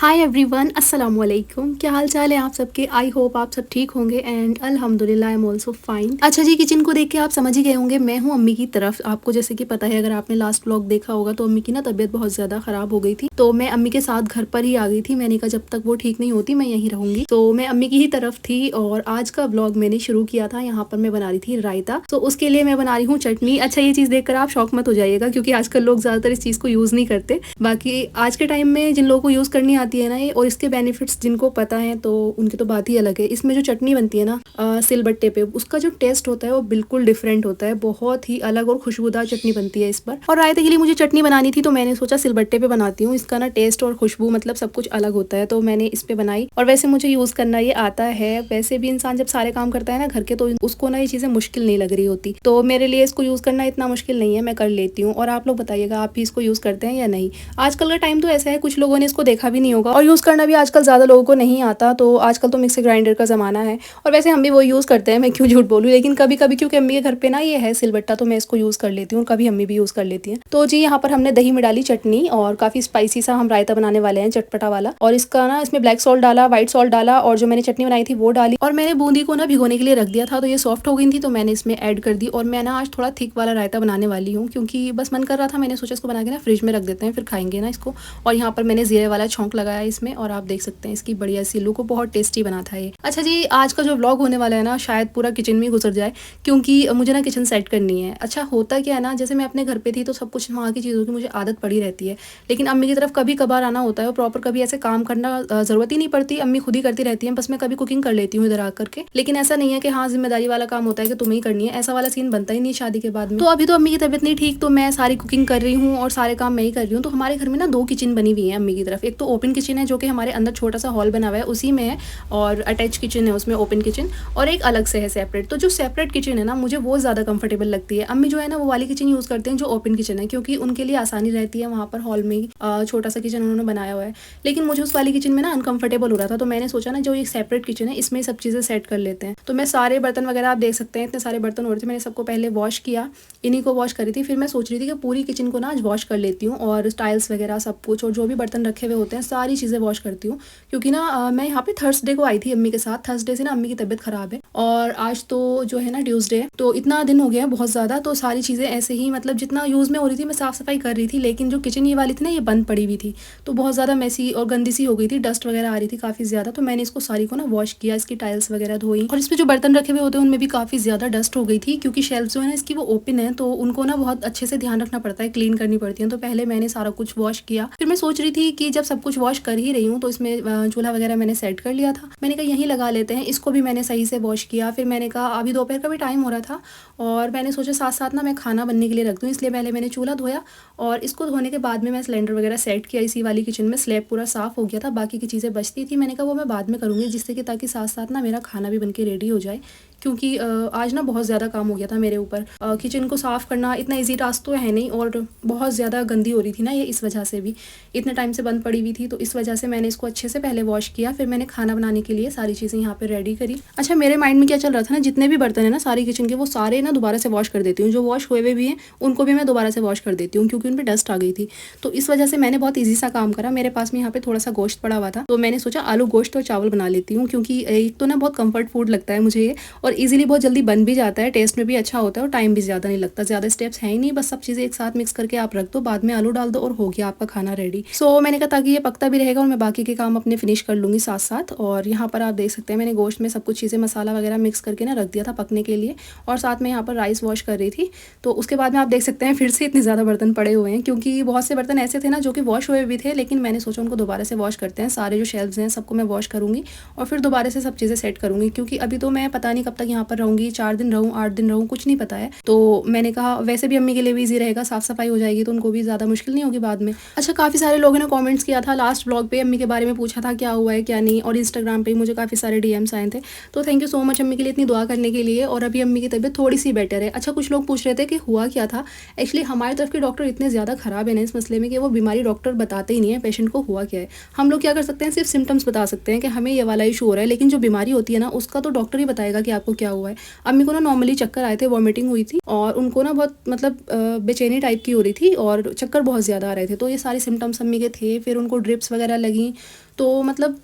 Hi everyone, अस्सलाम वालेकुम। क्या हाल चाल है आप सबके। आई होप आप सब ठीक होंगे एंड अल्हम्दुलिल्लाह आई एम ऑल्सो फाइन। अच्छा जी, किचन को देख के आप समझ ही गए होंगे मैं हूँ अम्मी की तरफ। आपको जैसे कि पता है, अगर आपने लास्ट व्लॉग देखा होगा तो अम्मी की ना तबीयत बहुत ज़्यादा ख़राब हो गई थी, तो मैं अम्मी के साथ घर पर ही आ गई थी। मैंने कहा जब तक वो ठीक नहीं होती मैं यहीं रहूँगी, तो मैं अम्मी की ही तरफ थी। और आज का व्लॉग मैंने शुरू किया था, यहाँ पर मैं बना रही थी रायता। तो उसके लिए मैं बना रही हूँ चटनी। अच्छा, ये चीज़ देखकर आप शौक मत हो जाइएगा क्योंकि आजकल लोग ज़्यादातर इस चीज़ को यूज़ नहीं करते। बाकी आज के टाइम में जिन लोगों को यूज़ करनी आती है ना ये, और इसके बेनिफिट्स जिनको पता है तो उनकी तो बात ही अलग है। इसमें जो चटनी बनती है ना सिलबट्टे पे, उसका जो टेस्ट होता है वो बिल्कुल डिफरेंट होता है। बहुत ही अलग और खुशबूदार चटनी बनती है इस पर। और रायते के लिए मुझे चटनी बनानी थी तो मैंने सोचा सिलबट्टे पे बनाती हूँ। इसका ना टेस्ट और खुशबू मतलब सब कुछ अलग होता है, तो मैंने इस पे बनाई। और वैसे मुझे यूज़ करना ये आता है। वैसे भी इंसान जब सारे काम करता है ना घर के, तो उसको ना ये चीज़ें मुश्किल नहीं लग रही होती, तो मेरे लिए इसको यूज़ करना इतना मुश्किल नहीं है, मैं कर लेती हूँ। और आप लोग बताइएगा आप भी इसको यूज़ करते हैं या नहीं। आजकल का टाइम तो ऐसा है, कुछ लोगों ने इसको देखा भी नहीं होगा और यूज़ करना भी आजकल ज़्यादा लोगों को नहीं आता। तो आजकल तो मिक्सी ग्राइंडर का ज़माना है और वैसे हम भी वो यूज़ करते हैं, मैं क्यों झूठ बोलूँ। लेकिन कभी कभी क्योंकि अम्मी के घर पे ना ये है सिलबट्टा, तो मैं इसको यूज़ कर लेती हूँ, कभी अम्मी भी यूज़ कर लेती हैं। तो जी यहाँ पर हमने दही में डाली चटनी और काफ़ी स्पाइसी सा हम रायता बनाने वाले हैं, चटपटा वाला। और इसका ना इसमें ब्लैक सॉल्ट डाला, व्हाइट सॉल्ट डाला और जो मैंने चटनी बनाई थी वो डाली। और मैंने बूंदी को ना भिगोने के लिए रख दिया था, तो ये सॉफ्ट हो गई थी तो मैंने इसमें ऐड कर दी। और मैं ना आज थोड़ा थिक वाला रायता बनाने वाली हूँ क्योंकि बस मन कर रहा था, मैंने सोचा इसको बना के ना फ्रिज में रख देते हैं, फिर खाएंगे ना इसको। और यहाँ पर मैंने जीरे वाला छौंक लगाया इसमें और आप देख सकते हैं इसकी बढ़िया सी लुक, बहुत टेस्टी बना था ये। अच्छा जी, आज का जो व्लॉग होने वाला है ना शायद पूरा किचन में ही गुजर जाए क्योंकि मुझे ना किचन सेट करनी है। अच्छा होता क्या है ना, जैसे मैं अपने घर पे थी तो सब कुछ वहाँ की चीज़ों की मुझे आदत पड़ी रहती है, लेकिन अम्मी की तरफ कभी कभार आना होता है और प्रॉपर कभी ऐसे काम करना ज़रूरत ही नहीं पड़ती, अम्मी खुद ही करती रहती हैं। बस मैं कभी कुकिंग कर लेती हूँ इधर आकर के, लेकिन ऐसा नहीं है कि हाँ जिम्मेदारी वाला काम होता है कि तुम्हें ही करनी है, ऐसा वाला सीन बनता ही नहीं शादी के बाद में। तो अभी तो अम्मी की तबीयत नहीं ठीक, तो मैं सारी कुकिंग कर रही हूँ और सारे काम मैं ही कर रही हूँ। तो हमारे घर में ना 2 किचन बनी हुई है अम्मी की तरफ। एक तो ओपन किचन है जो कि हमारे अंदर छोटा सा हॉल बना हुआ है उसी में है, और अटैच किचन है उसमें ओपन किचन, और एक अलग से है सेपरेट। तो जो सेपरेट किचन है ना मुझे वो ज़्यादा कंफर्टेबल लगती है। अम्मी जो है ना वो वाली किचन यूज़ करते हैं जो ओपन किचन है, क्योंकि उनके लिए आसानी रहती है। वहाँ पर हॉल में ही छोटा सा किचन उन्होंने बनाया हुआ है, लेकिन मुझे उस वाली किचन में ना अनकंफर्टेबल हो रहा था, तो मैंने सोचा ना जो एक सेपरेट किचन है इसमें सब चीज़ें सेट कर लेते हैं। तो मैं सारे बर्तन वगैरह आप देख सकते हैं, इतने सारे बर्तन हो रहे थे, मैंने सबको पहले वॉश किया, इन्हीं को वॉश करी थी। फिर मैं सोच रही थी कि पूरी किचन को ना आज वॉश कर लेती हूँ और टाइल्स वगैरह सब कुछ और जो भी बर्तन रखे हुए होते हैं सारी चीज़ें वॉश करती हूँ। क्योंकि ना मैं यहाँ पे थर्सडे को आई थी अम्मी के साथ। थर्सडे से ना अम्मी की तबीयत ख़राब है और आज तो जो है ना ट्यूसडे है, तो इतना दिन हो गया है बहुत ज़्यादा। तो सारी चीज़ें ऐसे ही मतलब जितना यूज़ में हो रही थी मैं साफ़ सफाई कर रही थी, लेकिन जो किचन ये वाली थी ना ये बंद पड़ी हुई थी, तो बहुत ज़्यादा मैसी और गंदी सी हो गई थी, डस्ट वगैरह आ रही थी काफ़ी ज़्यादा। तो मैंने इसको सारी को ना वॉश किया, इसकी टाइल्स वगैरह धोई, और इसमें जो बर्तन रखे हुए होते हैं उनमें भी काफ़ी ज़्यादा डस्ट हो गई थी क्योंकि शेल्फ जो है ना इसकी वो ओपन है, तो उनको ना बहुत अच्छे से ध्यान रखना पड़ता है, क्लीन करनी पड़ती है। तो पहले मैंने सारा कुछ वॉश किया। फिर मैं सोच रही थी कि जब सब कुछ वॉश कर ही रही हूँ तो इसमें चूल्हा वगैरह मैंने सेट कर लिया था, मैंने कहा यहीं लगा लेते हैं। इसको भी मैंने सही से वॉश किया। फिर मैंने कहा अभी दोपहर का भी टाइम हो रहा था और मैंने सोचा साथ साथ ना मैं खाना बनने के लिए रख दूँ, इसलिए पहले मैंने चूल्हा धोया और इसको धोने के बाद में मैं सिलेंडर वगैरह सेट किया। इसी वाली किचन में स्लैब पूरा साफ़ हो गया था, बाकी की चीज़ें बचती थी, मैंने कहा वो मैं बाद में करूँगी, जिससे कि ताकि साथ साथ ना मेरा खाना भी बन के रेडी हो जाए। क्योंकि आज ना बहुत ज़्यादा काम हो गया था मेरे ऊपर। किचन को साफ़ करना इतना इजी टास्क तो है नहीं, और बहुत ज़्यादा गंदी हो रही थी ना ये, इस वजह से भी इतने टाइम से बंद पड़ी हुई थी, तो इस वजह से मैंने इसको अच्छे से पहले वॉश किया। फिर मैंने खाना बनाने के लिए सारी चीज़ें यहाँ पे रेडी करी। अच्छा, मेरे माइंड में क्या चल रहा था ना, जितने भी बर्तन है ना सारी किचन के वो सारे ना दोबारा से वॉश कर देती हूँ, जो वॉश हुए हुए भी हैं उनको भी मैं दोबारा से वॉश कर देती हूँ क्योंकि उन पर डस्ट आ गई थी। तो इस वजह से मैंने बहुत ईजी सा काम करा। मेरे पास में यहाँ पे थोड़ा सा गोश्त पड़ा हुआ था, तो मैंने सोचा आलू गोश्त और चावल बना लेती हूँ, क्योंकि एक तो ना बहुत कंफर्ट फूड लगता है मुझे ये, और ईजिली बहुत जल्दी बन भी जाता है, टेस्ट में भी अच्छा होता है और टाइम भी ज़्यादा नहीं लगता, ज़्यादा स्टेप्स है ही नहीं, बस सब चीज़ें एक साथ मिक्स करके आप रख दो, बाद में आलू डाल दो और हो गया आपका खाना रेडी। सो मैंने कहा ताकि ये पकता भी रहेगा और मैं बाकी के काम अपने फिनिश कर लूँगी साथ साथ। और यहाँ पर आप देख सकते हैं मैंने गोश्त में सब कुछ चीज़ें मसाला वगैरह मिक्स करके ना रख दिया था पकने के लिए, और साथ में यहाँ पर राइस वॉश कर रही थी। तो उसके बाद में आप देख सकते हैं फिर से इतने ज़्यादा बर्तन पड़े हुए हैं, क्योंकि बहुत से बर्तन ऐसे थे ना जो कि वॉश हुए भी थे, लेकिन मैंने सोचा उनको दोबारा से वॉश करते हैं। सारे जो शेल्व्स हैं सबको मैं वॉश करूँगी और फिर दोबारा से सब चीज़ें सेट करूँगी, क्योंकि अभी तो मैं पता नहीं कब तक यहाँ पर रहूँगी, 4 दिन रहूँ 8 दिन रहूँ कुछ नहीं पता है। तो मैंने कहा वैसे भी अम्मी के लिए भी ईजी रहेगा, साफ़ सफाई हो जाएगी तो उनको भी ज़्यादा मुश्किल नहीं होगी बाद में। अच्छा, काफ़ी सारे लोगों ने कमेंट्स किया था लास्ट व्लॉग पे, अम्मी के बारे में पूछा था क्या हुआ है क्या नहीं, और इंस्टाग्राम पे मुझे काफ़ी सारे डीएम्स आए थे, तो थैंक यू सो मच अम्मी के लिए इतनी दुआ करने के लिए। और अभी अम्मी की तबीयत थोड़ी सी बेटर है। अच्छा, कुछ लोग पूछ रहे थे कि हुआ क्या था। एक्चुअली हमारी तरफ के डॉक्टर इतने ज़्यादा ख़राब है ना इस मसले में कि वो बीमारी डॉक्टर बताते ही नहीं है पेशेंट को हुआ क्या है। हम लोग क्या कर सकते हैं, सिर्फ सिम्टम्स बता सकते हैं कि हमें ये वाला इशू हो रहा है, लेकिन जो बीमारी होती है ना उसका तो डॉक्टर ही बताएगा कि आपको क्या हुआ है। अम्मी को ना नॉर्मली चक्कर आए थे, वॉमिटिंग हुई थी और उनको ना बहुत मतलब बेचैनी टाइप की हो रही थी और चक्कर बहुत ज़्यादा आ रहे थे। तो ये सारे सिम्टम्स अम्मी के थे। फिर उनको ड्रिप्स वगैरह लगी, तो मतलब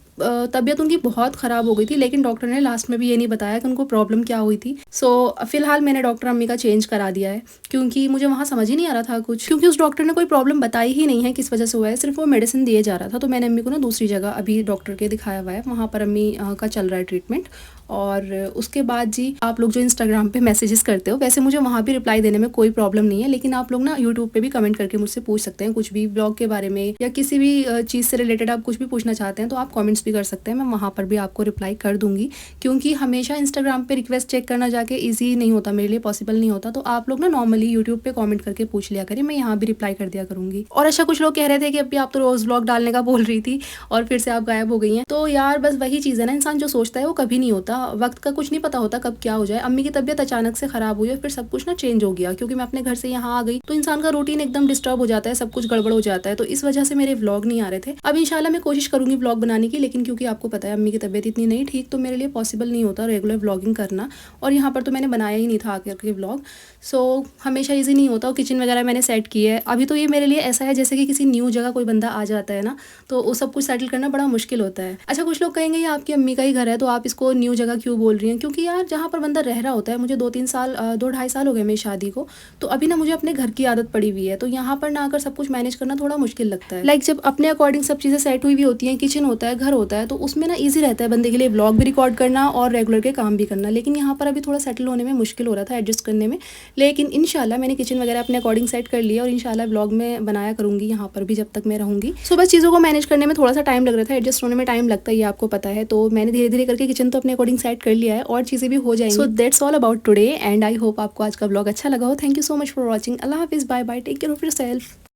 तबीयत उनकी बहुत ख़राब हो गई थी। लेकिन डॉक्टर ने लास्ट में भी ये नहीं बताया कि उनको प्रॉब्लम क्या हुई थी। सो फिलहाल मैंने डॉक्टर अम्मी का चेंज करा दिया है, क्योंकि मुझे वहाँ समझ ही नहीं आ रहा था कुछ, क्योंकि उस डॉक्टर ने कोई प्रॉब्लम बताई ही नहीं है किस वजह से हुआ है, सिर्फ वो मेडिसिन दिए जा रहा था। तो मैंने अम्मी को ना दूसरी जगह अभी डॉक्टर के दिखाया हुआ है, वहाँ पर अम्मी का चल रहा है ट्रीटमेंट। और उसके बाद जी, आप लोग जो इंस्टाग्राम पे मैसेजेस करते हो, वैसे मुझे वहाँ भी रिप्लाई देने में कोई प्रॉब्लम नहीं है, लेकिन आप लोग ना यूट्यूब पे भी कमेंट करके मुझसे पूछ सकते हैं कुछ भी, ब्लॉग के बारे में या किसी भी चीज़ से रिलेटेड आप कुछ भी पूछना चाहते हैं तो आप कमेंट्स भी कर सकते हैं। मैं वहाँ पर भी आपको रिप्लाई कर दूंगी, क्योंकि हमेशा इंस्टाग्राम पे रिक्वेस्ट चेक करना जाके ईजी नहीं होता, मेरे लिए पॉसिबल नहीं होता। तो आप लोग ना नॉर्मली यूट्यूब पे कमेंट करके पूछ लिया करें, मैं यहाँ भी रिप्लाई कर दिया करूँगी। और अच्छा, कुछ लोग कह रहे थे कि अभी आप तो रोज़ व्लॉग डालने का बोल रही थी और फिर से आप गायब हो गई हैं। तो यार बस वही चीज़ है ना, इंसान जो सोचता है वो कभी नहीं होता, वक्त का कुछ नहीं पता होता कब क्या हो जाए। अम्मी की तबीयत अचानक से खराब हुई और फिर सब कुछ ना चेंज हो गया, क्योंकि मैं अपने घर से यहाँ आ गई तो इंसान का रूटीन एकदम डिस्टर्ब हो जाता है, सब कुछ गड़बड़ हो जाता है। तो इस वजह से मेरे व्लॉग नहीं आ रहे थे। अब इंशाल्लाह मैं कोशिश करूंगी व्लॉग बनाने की, लेकिन क्योंकि आपको पता है अम्मी की तबीयत इतनी नहीं ठीक, तो मेरे लिए पॉसिबल नहीं होता रेगुलर व्लॉगिंग करना। और यहाँ पर तो मैंने बनाया ही नहीं था आकर के व्लॉग, सो हमेशा ईजी नहीं होता। किचन वगैरह मैंने सेट की है। अभी तो ये मेरे लिए ऐसा है जैसे कि किसी न्यू जगह कोई बंदा आ जाता है ना, तो वो सब कुछ सेटल करना बड़ा मुश्किल होता है। अच्छा, कुछ लोग कहेंगे ये आपकी अम्मी का ही घर है तो आप इसको न्यू जगह क्यों बोल रही हैं, क्योंकि यार जहाँ पर बंदा रह रहा होता है, मुझे 2-2.5 साल हो गए मेरी शादी को, तो अभी ना मुझे अपने घर की आदत पड़ी हुई है, तो यहाँ पर ना आकर सब कुछ मैनेज करना थोड़ा मुश्किल लगता है। लाइक जब अपने अकॉर्डिंग सब चीज़ें सेट हुई भी होती हैं, किचन होता है, घर होता है, तो उसमें ना ईजी रहता है बंदे के लिए व्लॉग भी रिकॉर्ड करना और रेगुलर के काम भी करना। लेकिन यहाँ पर अभी थोड़ा सेटल होने में मुश्किल हो रहा था, एडजस्ट करने में। लेकिन इंशाल्लाह मैंने किचन वगैरह अपने अकॉर्डिंग सेट कर लिया और इंशाल्लाह व्लॉग में बनाया करूँगी यहाँ पर भी जब तक मैं रहूँगी। सो बस चीज़ों को मैनेज करने में थोड़ा सा टाइम लग रहा था, एडजस्ट होने में टाइम लगता ही आपको पता है। तो मैंने धीरे धीरे करके किचन तो अपने अकॉर्डिंग सेट कर लिया है और चीज़ें भी हो जाएंगी। So that's all about today and I hope आपको आज का व्लॉग अच्छा लगा हो। Thank you so much for watching. अल्लाह हाफिज़, bye bye, take care of yourself.